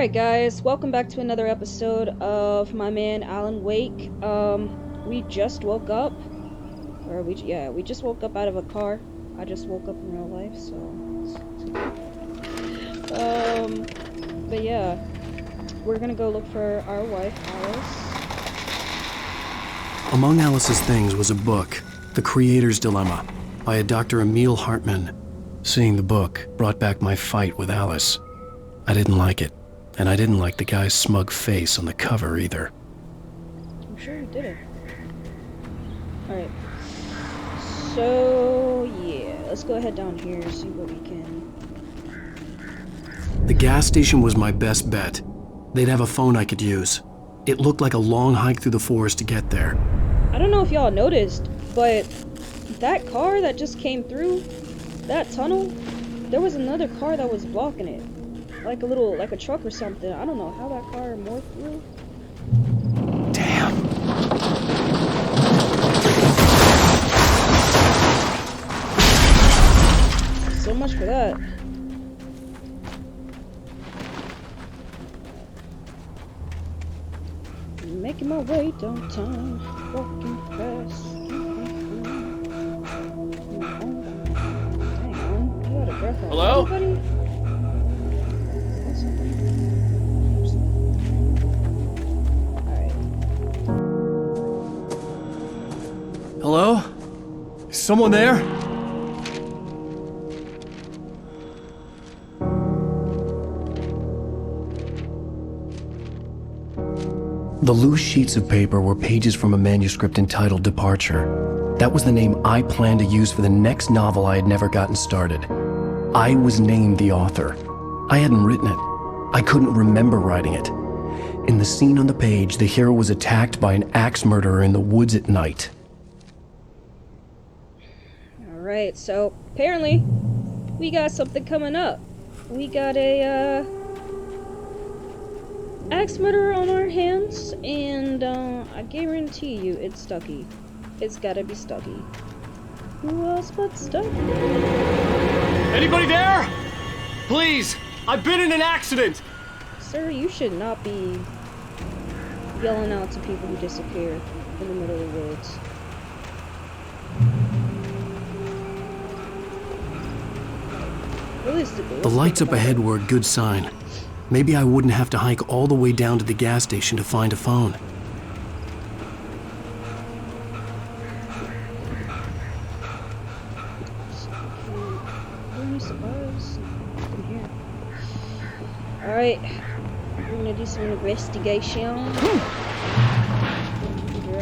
Alright guys, welcome back to another episode of my man Alan Wake. We just woke up. We just woke up out of a car. I just woke up in real life, so but yeah. We're gonna go look for our wife, Alice. Among Alice's things was a book, The Creator's Dilemma, by a Dr. Emil Hartman. Seeing the book brought back my fight with Alice. I didn't like it. And I didn't like the guy's smug face on the cover either. I'm sure you didn't. Alright. So, yeah. Let's go ahead down here and see what we can... The gas station was my best bet. They'd have a phone I could use. It looked like a long hike through the forest to get there. I don't know if y'all noticed, but that car that just came through that tunnel, there was another car that was blocking it. Like a truck or something. I don't know how that car morphed through. Damn. So much for that. Making my way downtown, walking fast. Hang on, you out of breath. Hello? Everybody? Hello? Is someone there? The loose sheets of paper were pages from a manuscript entitled Departure. That was the name I planned to use for the next novel I had never gotten started. I was named the author. I hadn't written it. I couldn't remember writing it. In the scene on the page, the hero was attacked by an axe murderer in the woods at night. Alright, so apparently we got something coming up. We got a axe murderer on our hands, and I guarantee you it's Stucky. It's gotta be Stucky. Who else but Stucky? Anybody there? Please! I've been in an accident! Sir, you should not be yelling out to people who disappear in the middle of the woods. The lights up ahead were a good sign. Maybe I wouldn't have to hike all the way down to the gas station to find a phone. Alright, we're gonna do some investigation. Figure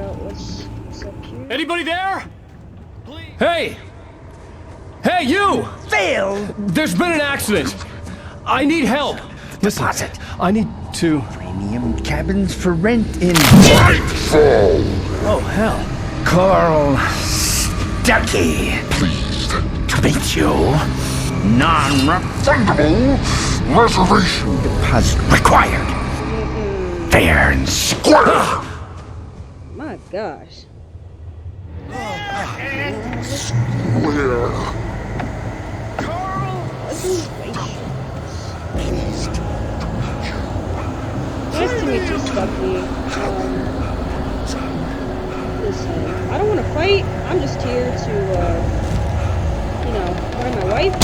out what's up here. Anybody there? Please! Hey! Hey, you! Phil! There's been an accident! I need help! Listen, Deposit. I need to... Premium cabins for rent in Oh, hell. Carl Stucky. Pleased To meet you. Non-refundable reservation deposit required. Fair and square. My gosh. where Nice to meet you, Stucky. Listen, I don't want to fight. I'm just here to, find my wife.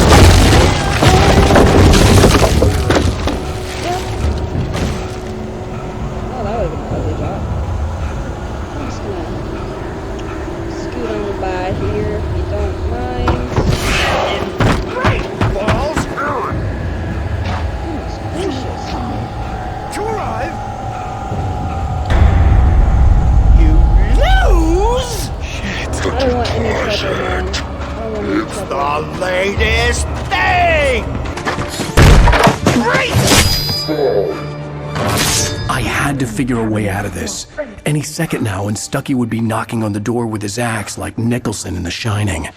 Yeah. Oh, that would have been a ugly job. I'm just gonna scoot on by here if you don't mind. Great balls. Goodness gracious. To arrive. You lose. I don't want any trouble, man. I don't want any It's trouble. the latest thing. Great. I had to figure a way out of this. Any second now, and Stucky would be knocking on the door with his axe like Nicholson in The Shining.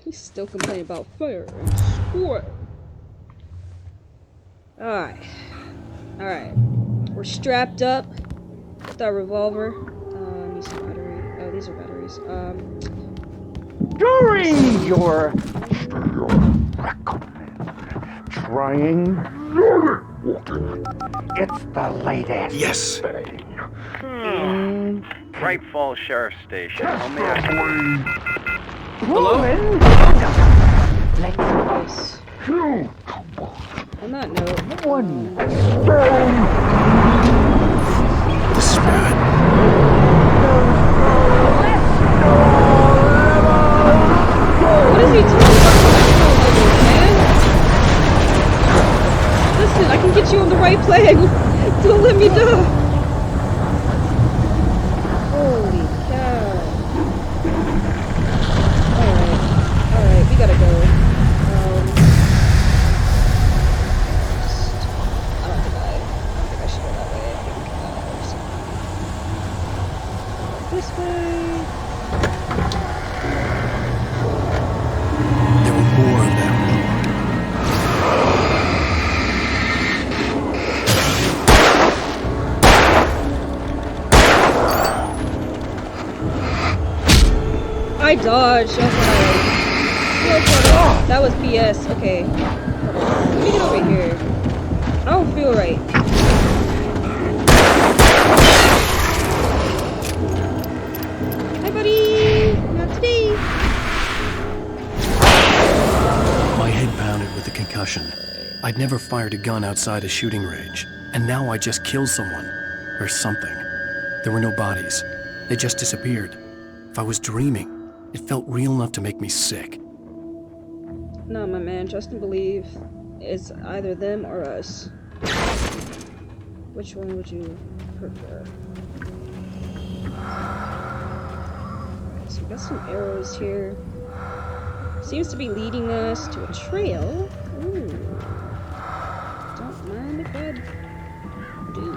He's still complaining about fire and squirt. Alright. We're strapped up with our revolver. Need some battery. Oh, these are batteries. During your trying? It's the latest. Yes. Bright Falls Sheriff Station. How may I... Hello? Nice. On that note, This is bad. what is he talking about, man? Listen, I can get you on the right plane. Don't let me die. Holy cow. Alright, we gotta go. I don't think I should go that way. I think this way. There were more of them. I dodged. Okay. That was BS. Okay. Let me get over here. I don't feel right. Hi, buddy. Not today. My head pounded with the concussion. I'd never fired a gun outside a shooting range, and now I just killed someone. Or something. There were no bodies. They just disappeared. If I was dreaming, it felt real enough to make me sick. No, my man. Trust and believe. It's either them or us. Which one would you prefer? Alright, so we got some arrows here. Seems to be leading us to a trail. Ooh. Don't mind if I do.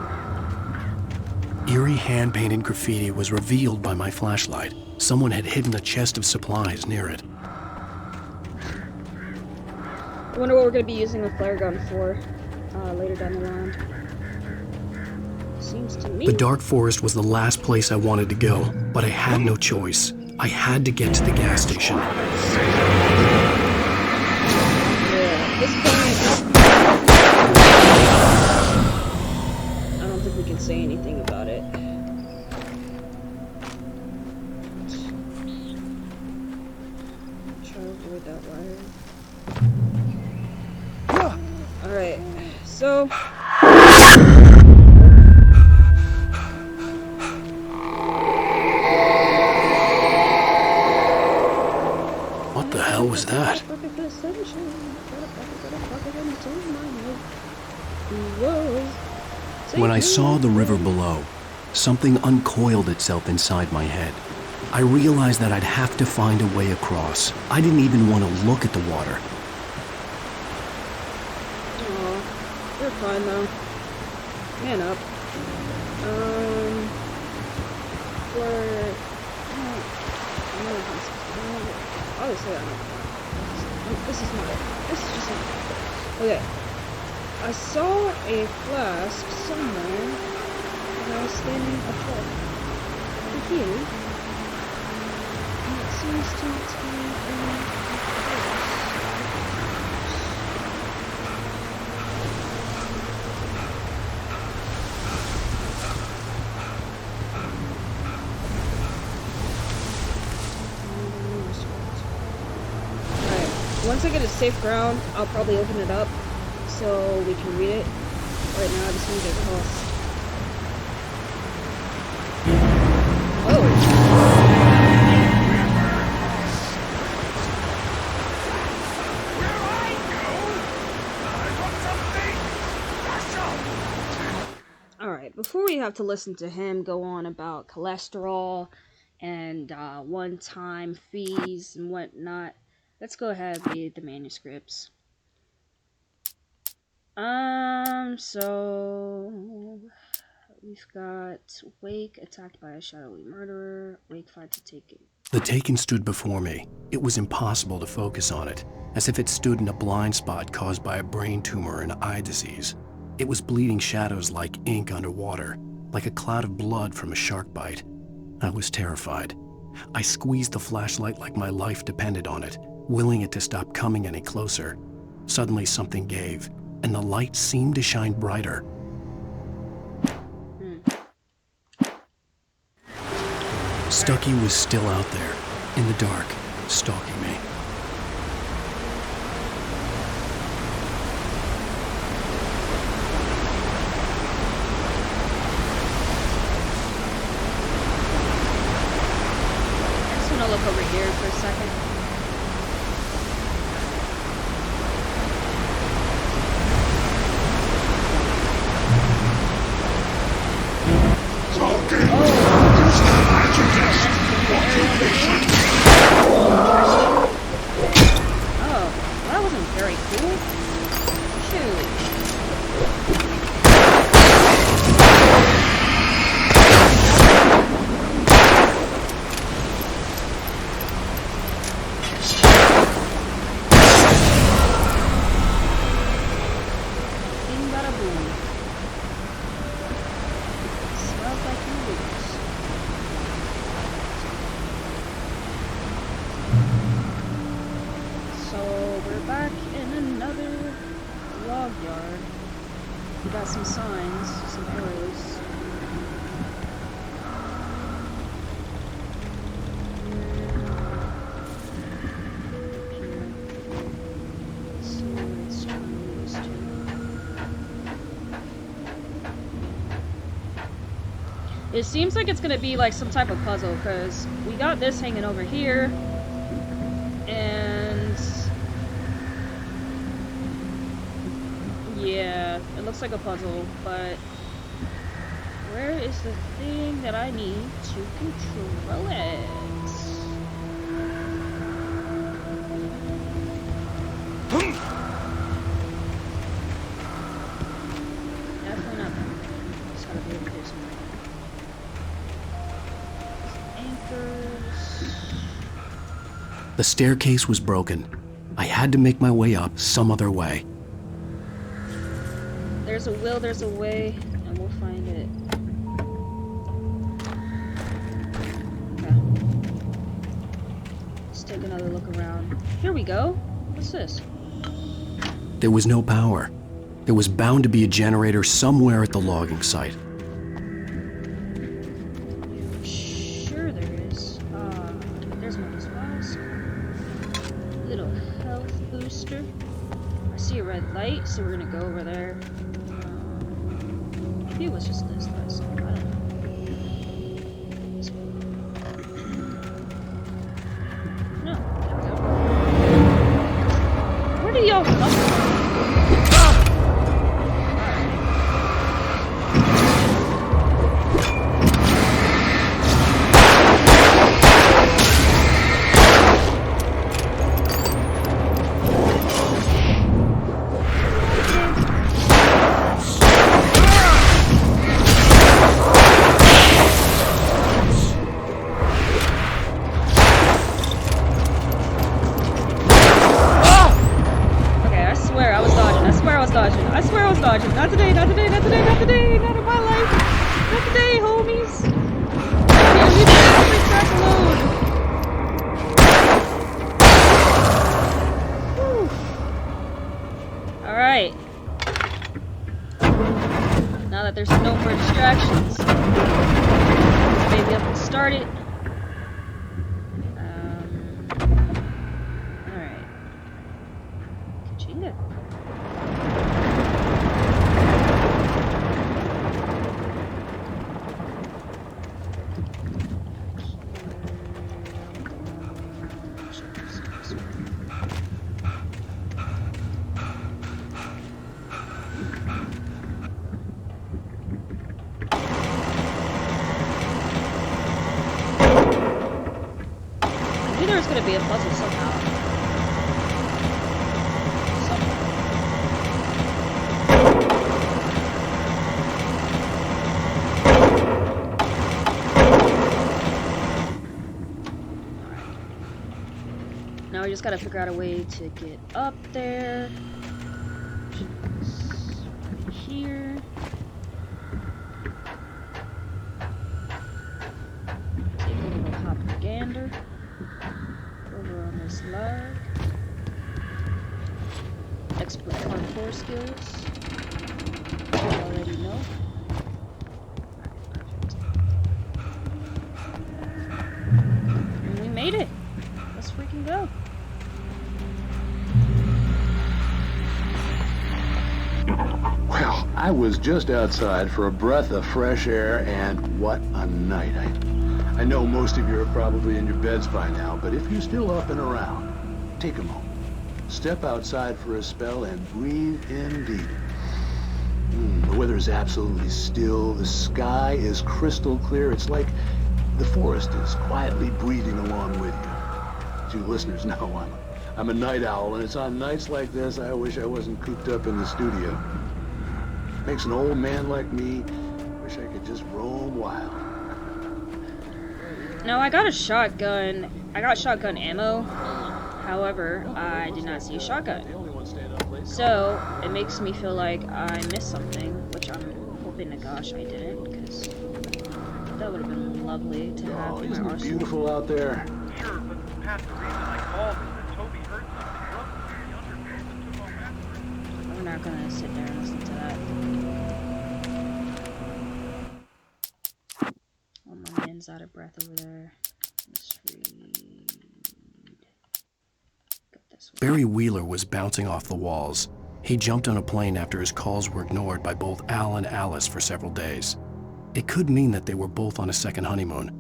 Eerie hand-painted graffiti was revealed by my flashlight. Someone had hidden a chest of supplies near it. I wonder what we're going to be using the flare gun for later down the line. Seems to me. The dark forest was the last place I wanted to go, but I had no choice. I had to get to the gas station. Yeah, this point, I don't think we can say anything about it. Try to avoid that wire. Alright, so... What the hell was that? When I saw the river below, something uncoiled itself inside my head. I realized that I'd have to find a way across. I didn't even want to look at the water. Aw, you're fine though. Man up. Obviously I don't. This is just not. Okay. I saw a flask somewhere when I was standing above here. And it seems to be once I get a safe ground, I'll probably open it up so we can read it. Right now, I just need to get across. Oh! Alright, before we have to listen to him go on about cholesterol and one-time fees and whatnot, let's go ahead and read the manuscripts. So we've got Wake attacked by a shadowy murderer. Wake fights a Taken. The Taken stood before me. It was impossible to focus on it, as if it stood in a blind spot caused by a brain tumor and eye disease. It was bleeding shadows like ink underwater, like a cloud of blood from a shark bite. I was terrified. I squeezed the flashlight like my life depended on it, willing it to stop coming any closer. Suddenly something gave, and the light seemed to shine brighter. Stucky was still out there, in the dark, stalking me. I just want to look over here for a second. Oh, that wasn't very cool. Shoot. Bing bada boom. Smells like you lose. So we're back in another log yard. We got some signs, some arrows. So let's try these two. It seems like it's gonna be like some type of puzzle, because we got this hanging over here, and yeah, it looks like a puzzle, but where is the thing that I need to control it? Definitely not that. It's gotta be over here somewhere. Anchors. The staircase was broken. I had to make my way up some other way. There's a will, there's a way, and we'll find it. Okay. Let's take another look around. Here we go. What's this? There was no power. There was bound to be a generator somewhere at the logging site. Sure there is. There's one as well. Little health booster. I see a red light, so we're gonna go over there. Maybe it was just this last time. I don't know. This way. No, there we go. Where did y'all come from? Dodging. Not today, not today, not today, not today, not in my life. Not today, homies. Yeah, leave me crap alone. Alright. Now that there's no more distractions, maybe I can start it. Alright. Kachinga. There's gonna be a puzzle somehow. Now we just gotta figure out a way to get up there. Right here. Take a little hopper-gander. Over on this log. binoculars. You already know. And we made it. Let's freaking go. Well, I was just outside for a breath of fresh air, and what a night. I know most of you are probably in your beds by now, but if you're still up and around, take a moment. Step outside for a spell and breathe in deep. The weather is absolutely still. The sky is crystal clear. It's like the forest is quietly breathing along with you. As you listeners know, I'm a night owl, and it's on nights like this I wish I wasn't cooped up in the studio. Makes an old man like me wish I could just roam wild. No, I got a shotgun. I got shotgun ammo. However, I did not see a shotgun. So, it makes me feel like I missed something, which I'm hoping to gosh I didn't, because that would have been lovely to have in my Isn't it arsenal. beautiful out there? Sure, but Pat, the reason I called is that Toby heard something rumbling in the undergrowth and took off after it. We're not gonna sit there and listen to that. Oh, my man's out of breath over there. Let's read. Got this one. Barry Wheeler was bouncing off the walls. He jumped on a plane after his calls were ignored by both Al and Alice for several days. It could mean that they were both on a second honeymoon,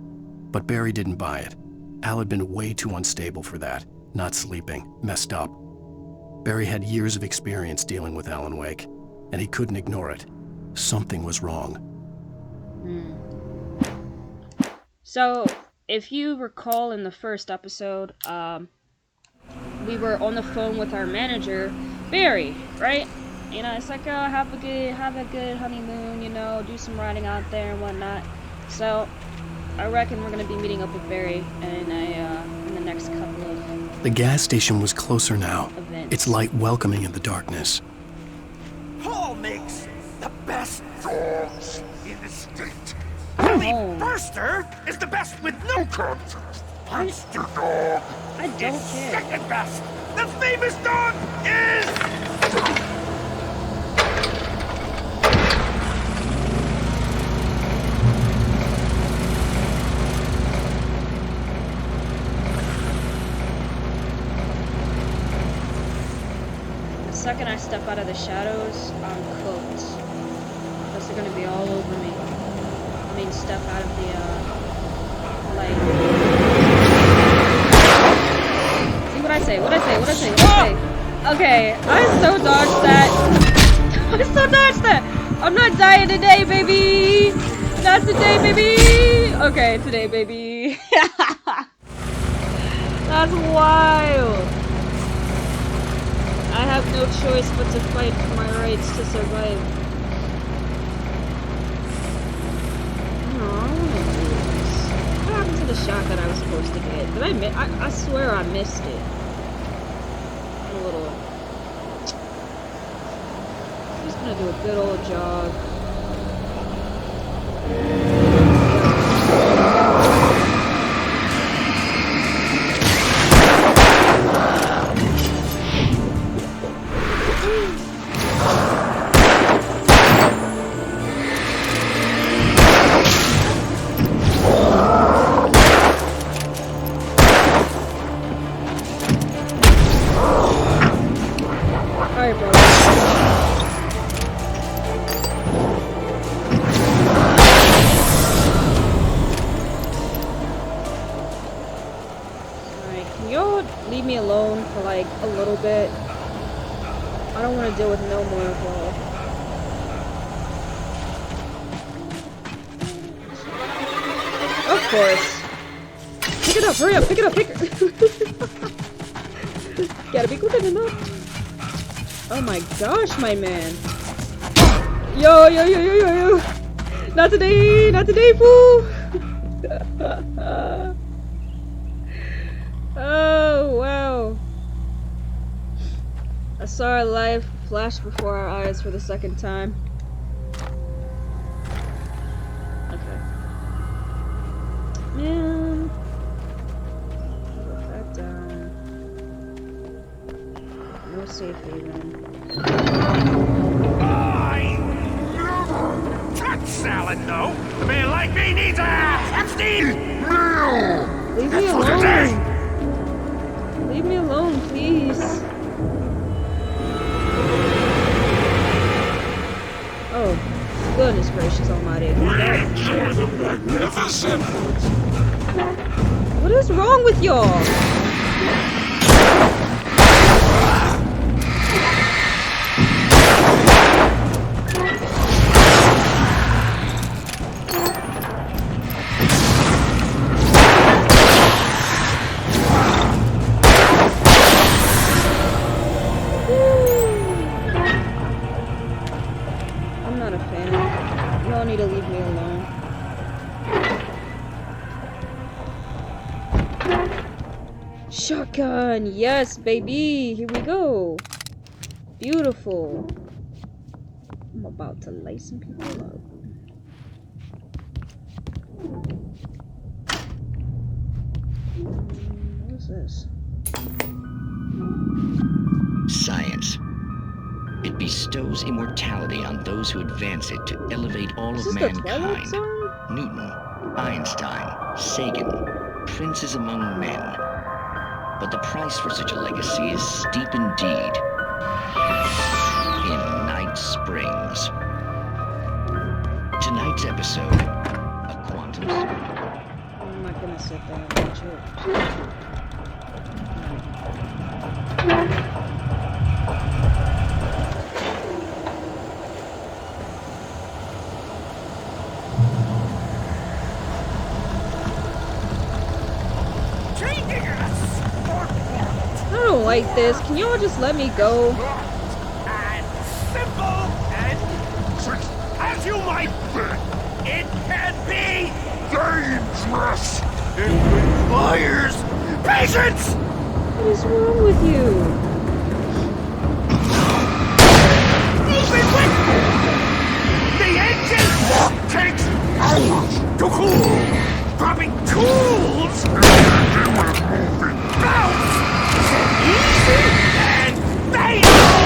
but Barry didn't buy it. Al had been way too unstable for that, not sleeping, messed up. Barry had years of experience dealing with Alan Wake, and he couldn't ignore it. Something was wrong. So, if you recall in the first episode, we were on the phone with our manager, Barry, right? You know, it's like, oh, have a good honeymoon, you know, do some riding out there and whatnot. So, I reckon we're gonna be meeting up with Barry in the next couple of The gas station was closer now, events. its light welcoming in the darkness. Paul makes the best dogs in the state. Oh. Billy Burster is the best with no cubs. Monster Dog I don't is care. second best. The famous dog is... The second I step out of the shadows, I'm cooked. Because they're gonna be all over me. I mean, step out of the, light. See what I say? Okay, I so dodged that. I'm not dying today, baby! Not today, baby! Okay, today, baby. That's wild. I have no choice but to fight for my rights to survive. No, I wanna do this. What happened to the shot that I was supposed to get? Did I miss? I swear I missed it. I'm a little. I'm just gonna do a good old jog. Alright, bro. Alright, can you leave me alone for like a little bit? I don't want to deal with no more alcohol. Of course. Pick it up, hurry up, pick it up, Gotta be quick enough. Oh my gosh, my man. Yo. Not today, fool. Oh, wow. I saw our life flash before our eyes for the second time. Okay. Man. Put that down. No safe haven. salad, no. A man like me needs a hefty meal. Leave me alone. Leave me alone, please. Oh, goodness gracious almighty. What is wrong with y'all? I'm not a fan. Y'all need to leave me alone. Shotgun! Yes, baby! Here we go! Beautiful. I'm about to light some people up. What is this? Science. It bestows immortality on those who advance it to elevate all Is of this the Twilight mankind. Zone? Newton, Einstein, Sagan, princes among men. But the price for such a legacy is steep indeed. In Night Springs. Tonight's episode, A Quantum Leap. I'm not gonna sit there and watch it. I don't like this. Can y'all just let me go? And simple and as you might bet, it can be dangerous. It requires patience. What is wrong with you? Moving quick. The engine takes hours to cool. Dropping tools. Bounce. Easy and fatal.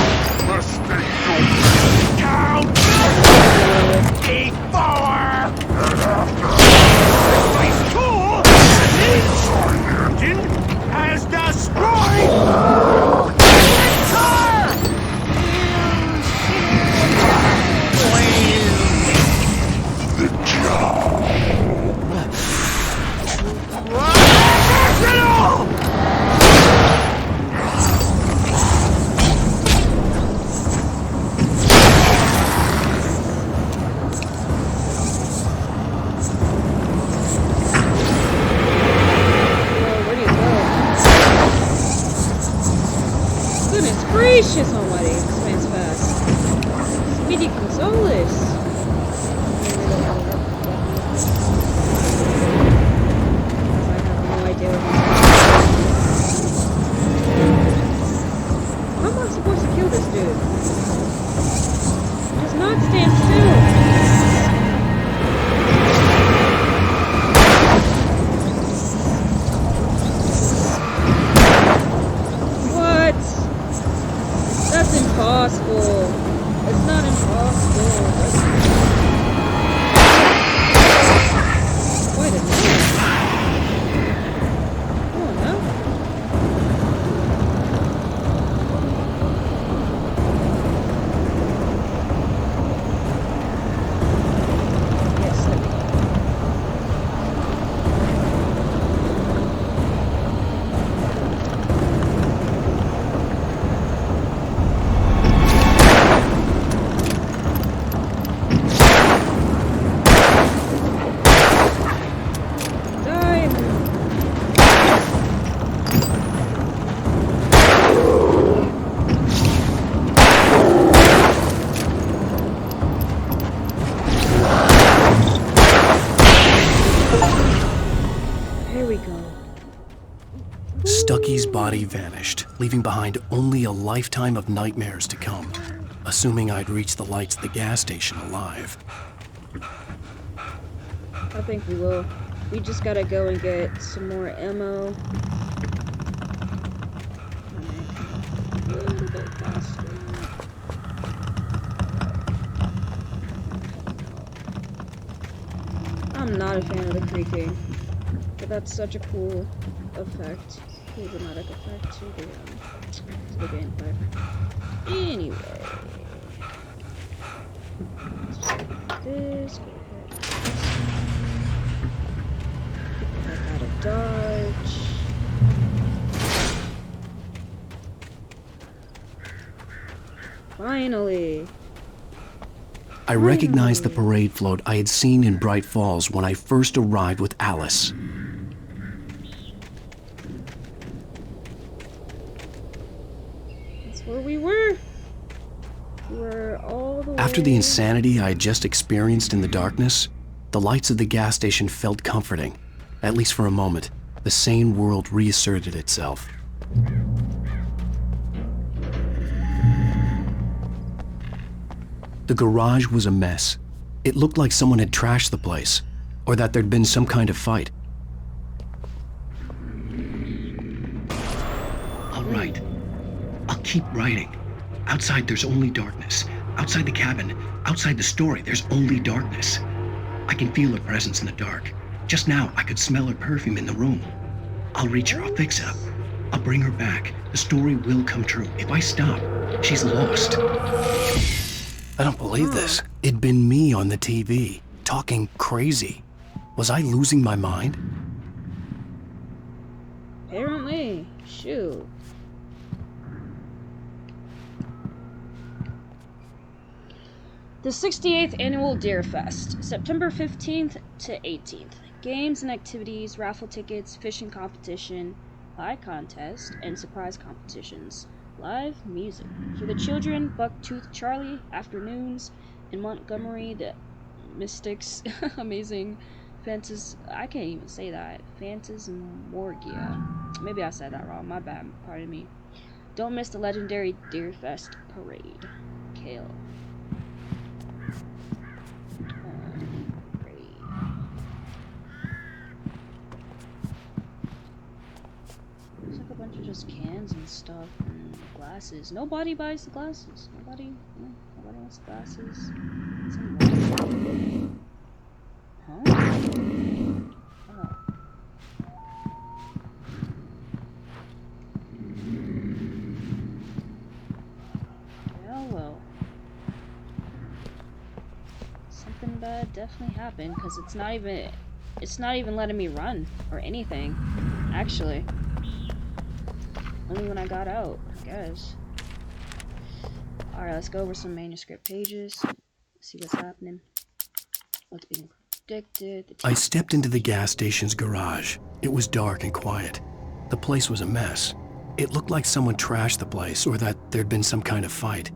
Mistake. Count. Before. And after. This tool. This engine has destroyed. The job. Goodness gracious almighty, this man's fast. Speedy Gonzales. I have no idea what he's doing. How am I supposed to kill this dude? He does not stand still. That's impossible. It's not impossible. Wait a minute. Come on now. Yes, there we go. Stucky's body vanished, leaving behind only a lifetime of nightmares to come, assuming I'd reach the lights at the gas station alive. I think we will. We just gotta go and get some more ammo. A little bit faster. I'm not a fan of the creaking, but that's such a cool effect, cool dramatic effect to the gameplay. Anyway, let's just do this. Get the heck out of Dodge. Finally. I recognized the parade float I had seen in Bright Falls when I first arrived with Alice. That's where we were. We were all the way. After the insanity I had just experienced in the darkness, the lights of the gas station felt comforting. At least for a moment, the sane world reasserted itself. The garage was a mess. It looked like someone had trashed the place, or that there'd been some kind of fight. All right, I'll keep writing. Outside there's only darkness. Outside the cabin, outside the story, there's only darkness. I can feel her presence in the dark. Just now, I could smell her perfume in the room. I'll reach her, I'll fix it up. I'll bring her back. The story will come true. If I stop, she's lost. I don't believe this. It'd been me on the TV, talking crazy. Was I losing my mind? Apparently. Shoot. The 68th Annual Deer Fest, September 15th to 18th. Games and activities, raffle tickets, fishing competition, pie contest, and surprise competitions. Live music. For the children, Bucktooth Charlie, afternoons, in Montgomery, the Mystics, amazing I can't even say that. Phantasmorgia. Maybe I said that wrong, my bad, pardon me. Don't miss the legendary Deerfest Parade. Kale. There's like a bunch of just cans and stuff and glasses. Nobody buys the glasses. Nobody wants the glasses. Huh? Oh. Well. Something bad definitely happened because it's not even letting me run or anything. Actually. Only when I got out, I guess. Alright, let's go over some manuscript pages. See what's happening. What's being predicted. I stepped into the gas station's garage. It was dark and quiet. The place was a mess. It looked like someone trashed the place or that there'd been some kind of fight.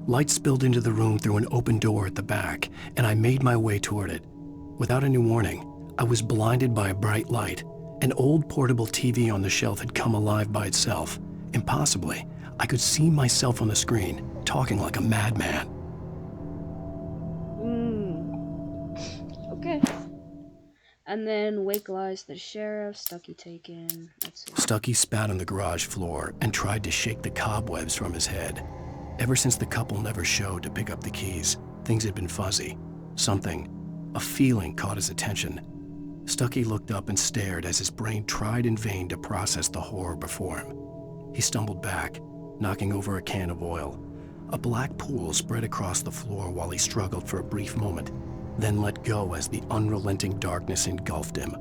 Light spilled into the room through an open door at the back, and I made my way toward it. Without any warning, I was blinded by a bright light. An old portable TV on the shelf had come alive by itself. Impossibly, I could see myself on the screen, talking like a madman. Okay. And then Wake lies the sheriff, Stucky taken. Stucky spat on the garage floor and tried to shake the cobwebs from his head. Ever since the couple never showed to pick up the keys, things had been fuzzy. A feeling caught his attention. Stucky looked up and stared as his brain tried in vain to process the horror before him. He stumbled back, knocking over a can of oil. A black pool spread across the floor while he struggled for a brief moment, then let go as the unrelenting darkness engulfed him.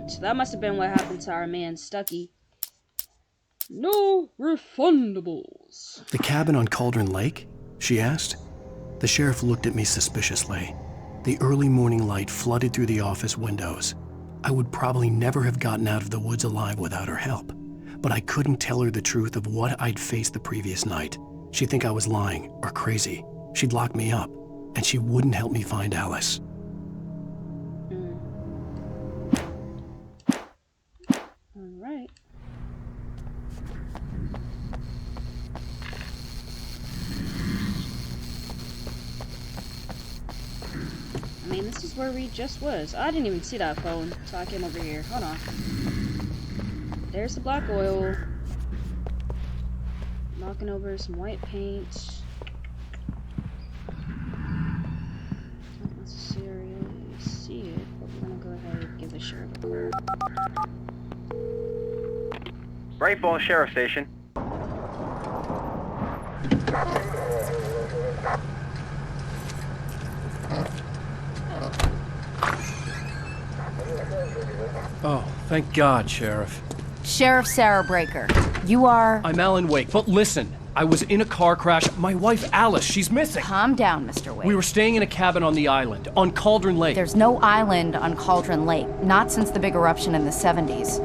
So that must have been what happened to our man Stucky. No refundables. The cabin on Cauldron Lake? She asked. The sheriff looked at me suspiciously. The early morning light flooded through the office windows. I would probably never have gotten out of the woods alive without her help, but I couldn't tell her the truth of what I'd faced the previous night. She'd think I was lying or crazy. She'd lock me up, and she wouldn't help me find Alice. Alright. I mean, this is where we just was. I didn't even see that phone until I came over here. Hold on. There's the black oil. Knocking over some white paint. Not necessarily see sure number. Bright Falls Sheriff Station. Oh, thank God, Sheriff. Sheriff Sarah Breaker. You are... I'm Alan Wake, but listen. I was in a car crash. My wife, Alice, she's missing. Calm down, Mr. Wake. We were staying in a cabin on the island, on Cauldron Lake. There's no island on Cauldron Lake, not since the big eruption in the 70s.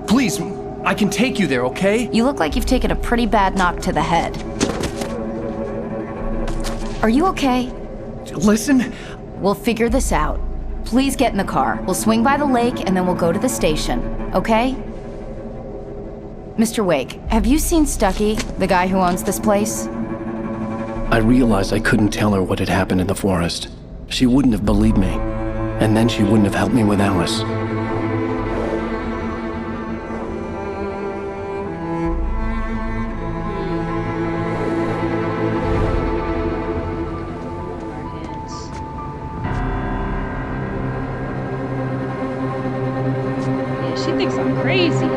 Please, I can take you there, okay? You look like you've taken a pretty bad knock to the head. Are you okay? Listen. We'll figure this out. Please get in the car. We'll swing by the lake and then we'll go to the station, okay? Mr. Wake, have you seen Stucky, the guy who owns this place? I realized I couldn't tell her what had happened in the forest. She wouldn't have believed me. And then she wouldn't have helped me with Alice. Yeah, she thinks I'm crazy.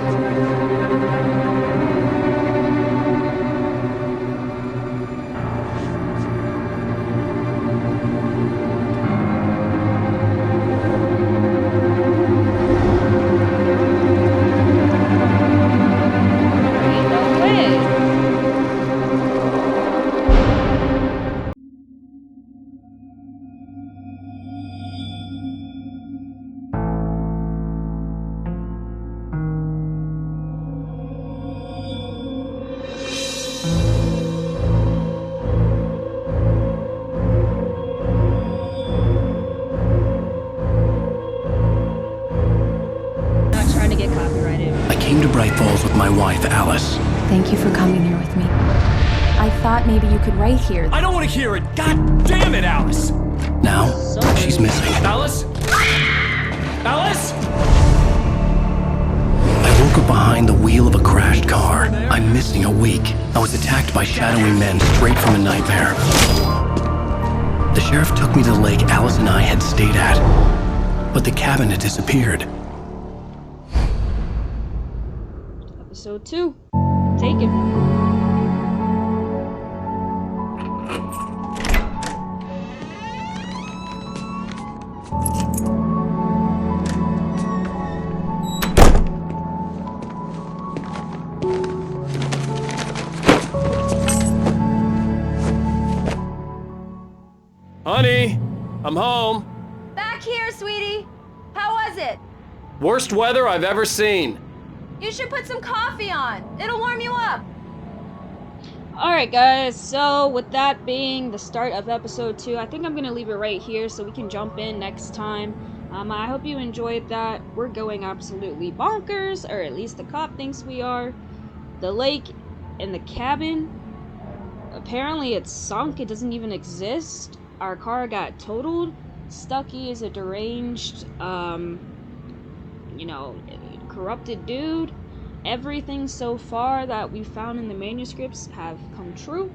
Ain't no way. Not trying to get copyrighted. I came to Bright Falls with my wife, Alice. Thank you for coming here with me. I thought maybe you could write here. I don't want to hear it. God damn it, Alice. Now, she's missing. Alice? Alice? I woke up behind the wheel of a crashed car. I'm missing a week. I was attacked by shadowy men straight from a nightmare. The sheriff took me to the lake Alice and I had stayed at. But the cabin had disappeared. Episode 2. Taken. Honey, I'm home. Back here, sweetie. How was it? Worst weather I've ever seen. You should put some coffee on. It'll warm you up. Alright guys, so with that being the start of episode 2, I think I'm going to leave it right here so we can jump in next time. I hope you enjoyed that. We're going absolutely bonkers, or at least the cop thinks we are. The lake and the cabin, apparently it's sunk, it doesn't even exist. Our car got totaled. Stucky is a deranged, corrupted dude. Everything so far that we found in the manuscripts have come true,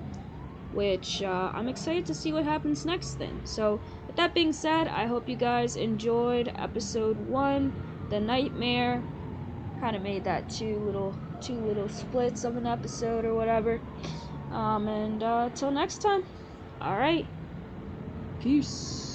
which I'm excited to see what happens next then. So with that being said, I hope you guys enjoyed episode 1, The Nightmare. Kind of made that two little splits of an episode or whatever. And till next time, alright, peace.